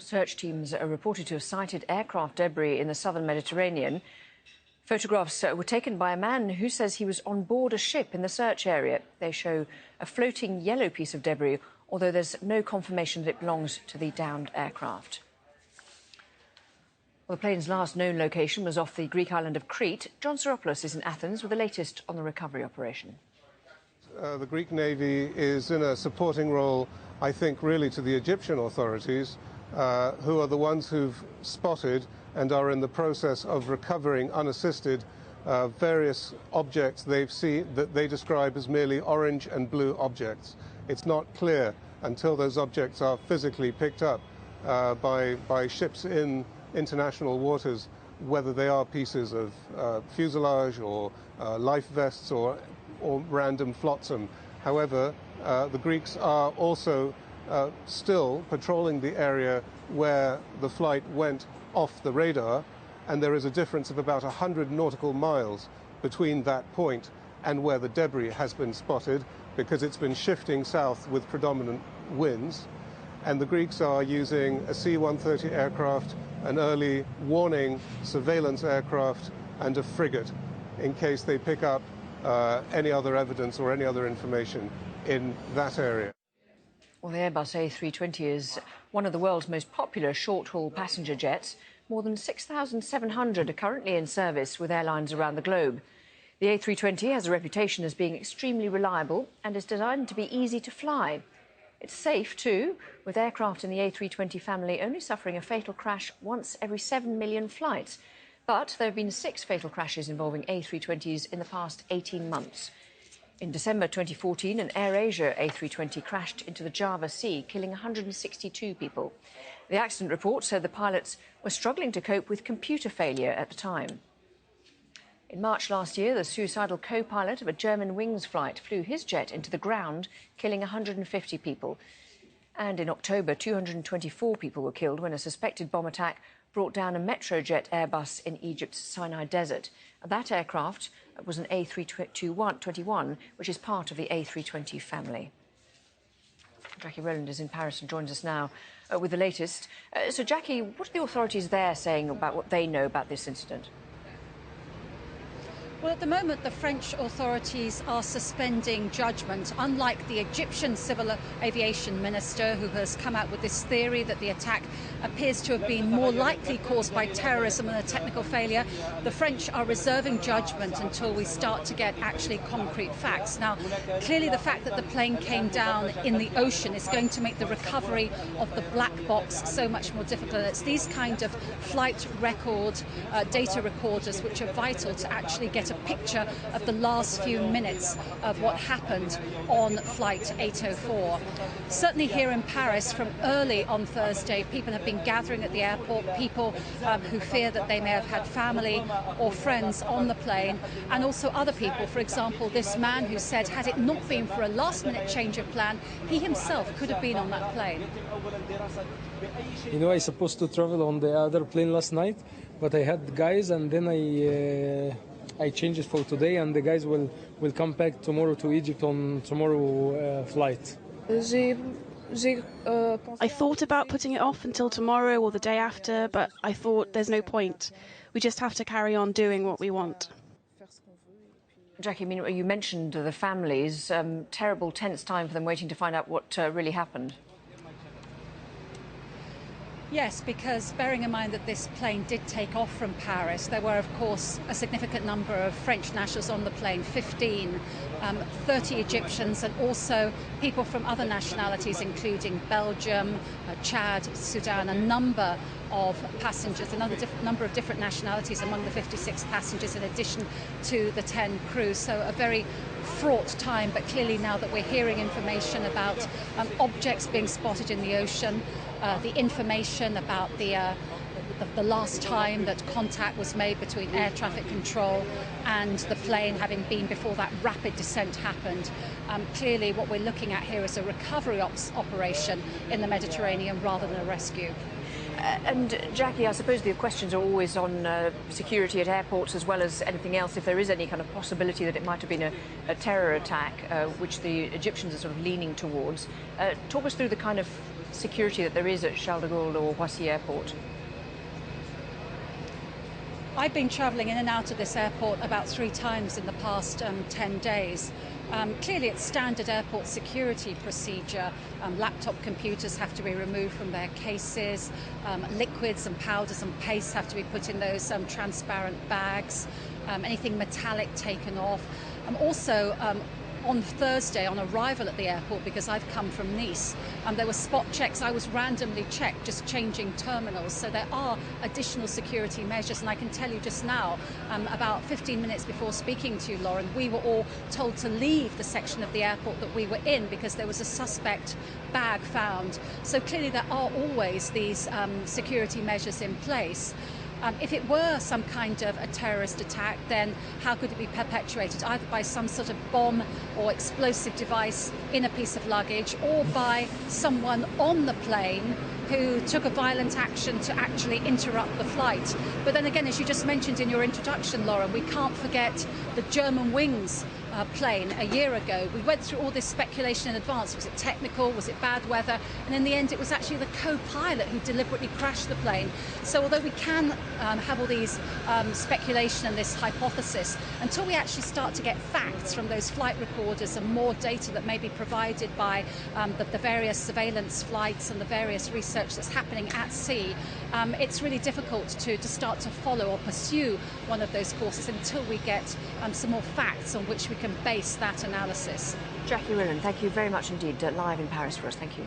Search teams are reported to have sighted aircraft debris in the southern Mediterranean. Photographs were taken by a man who says he was on board a ship in the search area. They show a floating yellow piece of debris, although there's no confirmation that it belongs to the downed aircraft. Well, the plane's last known location was off the Greek island of Crete. John Soropoulos is in Athens with the latest on the recovery operation. The Greek Navy is in a supporting role, I think, really to the Egyptian authorities, who are the ones who've spotted and are in the process of recovering unassisted various objects they've seen that they describe as merely orange and blue objects. It's not clear until those objects are physically picked up by ships in international waters whether they are pieces of fuselage or life vests or random flotsam. However, the Greeks are also still patrolling the area where the flight went off the radar, and there is a difference of about 100 nautical miles between that point and where the debris has been spotted, because it's been shifting south with predominant winds. And the Greeks are using a C-130 aircraft, an early warning surveillance aircraft, and a frigate in case they pick up any other evidence or any other information in that area. Well, the Airbus A320 is one of the world's most popular short-haul passenger jets. More than 6,700 are currently in service with airlines around the globe. The A320 has a reputation as being extremely reliable and is designed to be easy to fly. It's safe, too, with aircraft in the A320 family only suffering a fatal crash once every 7 million flights. But there have been 6 fatal crashes involving A320s in the past 18 months. In December 2014, an AirAsia A320 crashed into the Java Sea, killing 162 people. The accident report said the pilots were struggling to cope with computer failure at the time. In March last year, the suicidal co-pilot of a German Wings flight flew his jet into the ground, killing 150 people. And in October, 224 people were killed when a suspected bomb attack brought down a Metrojet Airbus in Egypt's Sinai Desert. That aircraft was an A321, which is part of the A320 family. Jackie Rowland is in Paris and joins us now with the latest. So, Jackie, what are the authorities there saying about what they know about this incident? Well, at the moment, the French authorities are suspending judgment, unlike the Egyptian civil aviation minister, who has come out with this theory that the attack appears to have been more likely caused by terrorism than a technical failure. The French are reserving judgment until we start to get actually concrete facts. Now, clearly the fact that the plane came down in the ocean is going to make the recovery of the black box so much more difficult. It's these kind of flight record data recorders which are vital to actually get a picture of the last few minutes of what happened on Flight 804. Certainly here in Paris, from early on Thursday, people have been gathering at the airport, people who fear that they may have had family or friends on the plane, and also other people. For example, this man who said, had it not been for a last-minute change of plan, he himself could have been on that plane. You know, I was supposed to travel on the other plane last night, but I had guys, and then I changed it for today, and the guys will come back tomorrow to Egypt on tomorrow flight. I thought about putting it off until tomorrow or the day after, but I thought there's no point. We just have to carry on doing what we want. Jackie, I mean, you mentioned the families. Terrible, tense time for them waiting to find out what really happened. Yes, because bearing in mind that this plane did take off from Paris, there were, of course, a significant number of French nationals on the plane, 15, 30 Egyptians, and also people from other nationalities, including Belgium, Chad, Sudan, a number of passengers, another number of different nationalities among the 56 passengers in addition to the 10 crew. So a very fraught time, but clearly now that we're hearing information about objects being spotted in the ocean, the information about the last time that contact was made between air traffic control and the plane, having been before that rapid descent happened. Clearly what we're looking at here is a recovery operation in the Mediterranean rather than a rescue. And Jackie, I suppose the questions are always on security at airports as well as anything else. If there is any kind of possibility that it might have been a terror attack, which the Egyptians are sort of leaning towards, talk us through the kind of security that there is at Charles de Gaulle or Roissy Airport? I've been travelling in and out of this airport about 3 times in the past 10 days. Clearly it's standard airport security procedure. Laptop computers have to be removed from their cases. Liquids and powders and pastes have to be put in those transparent bags. Anything metallic taken off. Also, on Thursday, on arrival at the airport, because I've come from Nice, there were spot checks. I was randomly checked, just changing terminals. So there are additional security measures. And I can tell you just now, about 15 minutes before speaking to you, Lauren, we were all told to leave the section of the airport that we were in because there was a suspect bag found. So clearly there are always these security measures in place. If it were some kind of a terrorist attack, then how could it be perpetuated? Either by some sort of bomb or explosive device in a piece of luggage, or by someone on the plane who took a violent action to actually interrupt the flight. But then again, as you just mentioned in your introduction, Lauren, we can't forget the German Wings plane a year ago. We went through all this speculation in advance. Was it technical? Was it bad weather? And in the end, it was actually the co-pilot who deliberately crashed the plane. So although we can have all these speculation and this hypothesis, until we actually start to get facts from those flight recorders and more data that may be provided by the various surveillance flights and the various research that's happening at sea, it's really difficult to start to follow or pursue one of those courses until we get some more facts on which we can base that analysis. Jackie Willen, thank you very much indeed, live in Paris for us. Thank you.